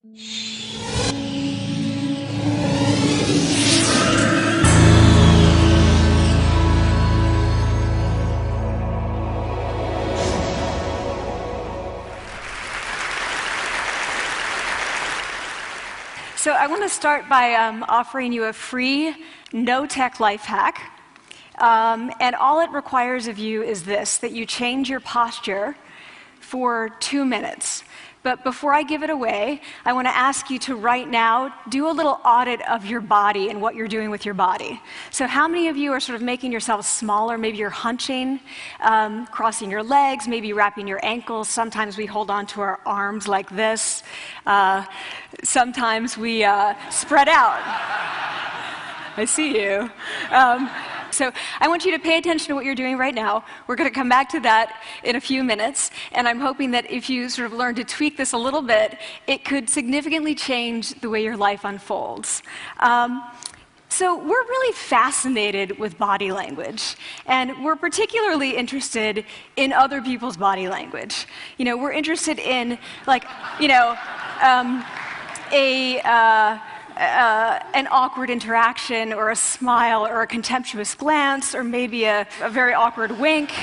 So I want to start by offering you a free, no-tech life hack. And all it requires of you is this, that you change your posture for 2 minutes. But before I give it away, I want to ask you to right now do a little audit of your body and what you're doing with your body. So how many of you are sort of making yourselves smaller? Maybe you're hunching, crossing your legs, maybe wrapping your ankles. Sometimes we hold on to our arms like this. Sometimes we spread out. I see you. So I want you to pay attention to what you're doing right now. We're going to come back to that in a few minutes, and I'm hoping that if you sort of learn to tweak this a little bit, it could significantly change the way your life unfolds. So we're really fascinated with body language, and we're particularly interested in other people's body language. You know, we're interested in, like, you know, an awkward interaction, or a smile, or a contemptuous glance, or maybe a very awkward wink,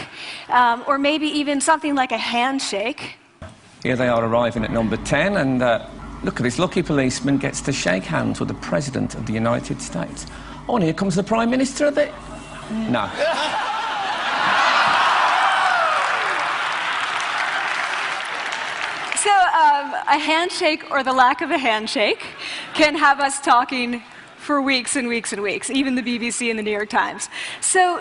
or maybe even something like a handshake. Here they are arriving at number 10, and look at this lucky policeman gets to shake hands with the President of the United States. Oh, and here comes the Prime Minister of it. No. So a handshake, or the lack of a handshake, can have us talking for weeks and weeks and weeks, even the BBC and the New York Times. So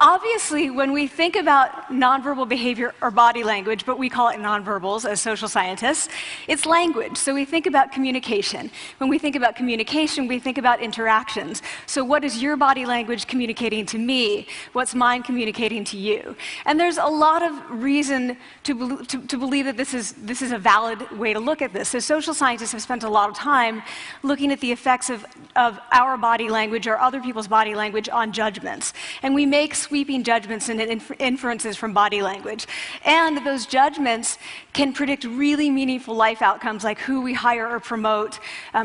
obviously, when we think about nonverbal behavior or body language, but we call it nonverbals as social scientists, it's language. So we think about communication. When we think about communication, we think about interactions. So what is your body language communicating to me? What's mine communicating to you? And there's a lot of reason to believe that this is a valid way to look at this. So social scientists have spent a lot of time looking at the effects of our body language or other people's body language on judgments. And we make sweeping judgments and inferences from body language. And those judgments can predict really meaningful life outcomes, like who we hire or promote,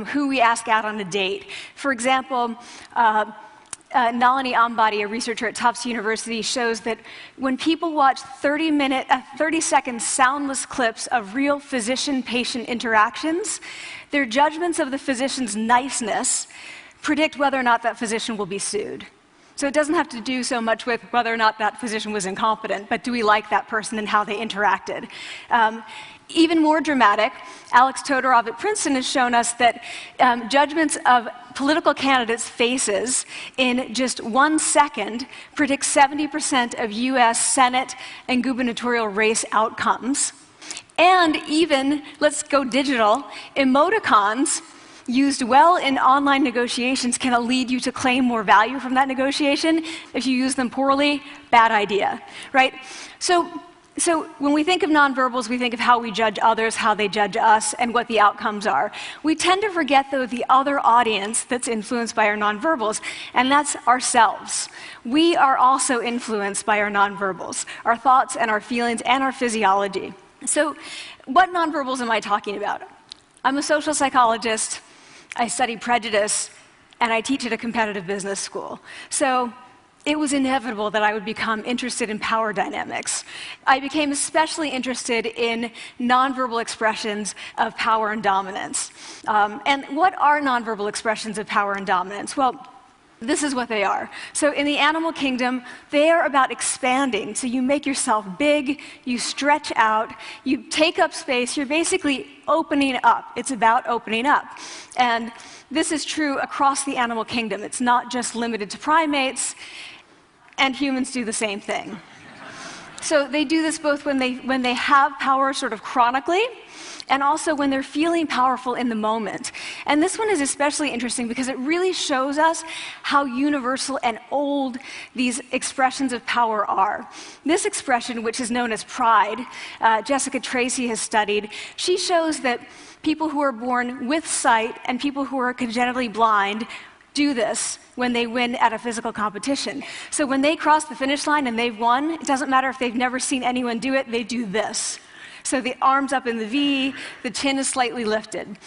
who we ask out on a date. For example, Nalini Ambady, a researcher at Tufts University, shows that when people watch 30-second soundless clips of real physician-patient interactions, their judgments of the physician's niceness predict whether or not that physician will be sued. So it doesn't have to do so much with whether or not that physician was incompetent, but do we like that person and how they interacted? Even more dramatic, Alex Todorov at Princeton has shown us that judgments of political candidates' faces in just 1 second predict 70% of US Senate and gubernatorial race outcomes. And even, let's go digital, emoticons used well in online negotiations can lead you to claim more value from that negotiation. If you use them poorly, bad idea, right? So when we think of nonverbals, we think of how we judge others, how they judge us, and what the outcomes are. We tend to forget, though, the other audience that's influenced by our nonverbals, and that's ourselves. We are also influenced by our nonverbals, our thoughts and our feelings and our physiology. So what nonverbals am I talking about? I'm a social psychologist, I study prejudice, and I teach at a competitive business school. So it was inevitable that I would become interested in power dynamics. I became especially interested in nonverbal expressions of power and dominance. And what are nonverbal expressions of power and dominance? Well, this is what they are. So in the animal kingdom, they are about expanding. So you make yourself big, you stretch out, you take up space, you're basically opening up. It's about opening up. And this is true across the animal kingdom. It's not just limited to primates, and humans do the same thing. So they do this both when they have power sort of chronically, and also when they're feeling powerful in the moment. And this one is especially interesting because it really shows us how universal and old these expressions of power are. This expression, which is known as pride, Jessica Tracy has studied, she shows that people who are born with sight and people who are congenitally blind do this when they win at a physical competition. So when they cross the finish line and they've won, it doesn't matter if they've never seen anyone do it, they do this. So the arms up in the V, the chin is slightly lifted.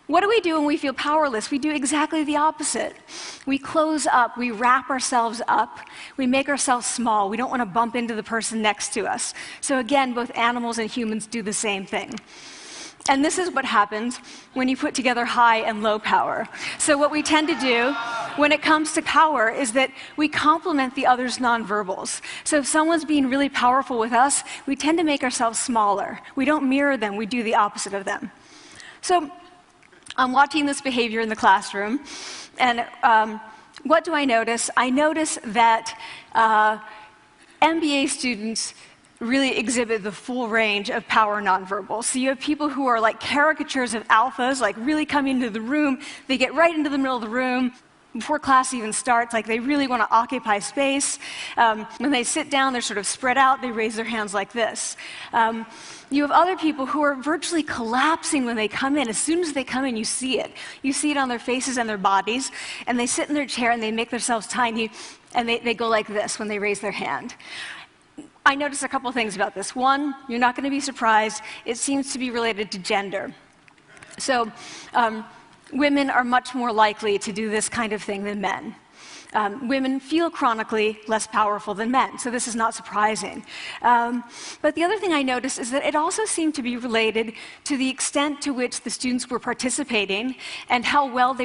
What do we do when we feel powerless? We do exactly the opposite. We close up, we wrap ourselves up, we make ourselves small. We don't want to bump into the person next to us. So again, both animals and humans do the same thing. And this is what happens when you put together high and low power. So what we tend to do when it comes to power is that we complement the other's nonverbals. So if someone's being really powerful with us, we tend to make ourselves smaller. We don't mirror them, we do the opposite of them. So I'm watching this behavior in the classroom, and what do I notice? I notice that MBA students really exhibit the full range of power nonverbals. So you have people who are like caricatures of alphas, like really coming into the room. They get right into the middle of the room before class even starts, like they really want to occupy space. When they sit down, they're sort of spread out. They raise their hands like this. You have other people who are virtually collapsing when they come in. As soon as they come in, you see it. You see it on their faces and their bodies, and they sit in their chair and they make themselves tiny, and they go like this when they raise their hand. I noticed a couple things about this. One, you're not going to be surprised. It seems to be related to gender. So women are much more likely to do this kind of thing than men. Women feel chronically less powerful than men, so this is not surprising. But the other thing I noticed is that it also seemed to be related to the extent to which the students were participating and how well they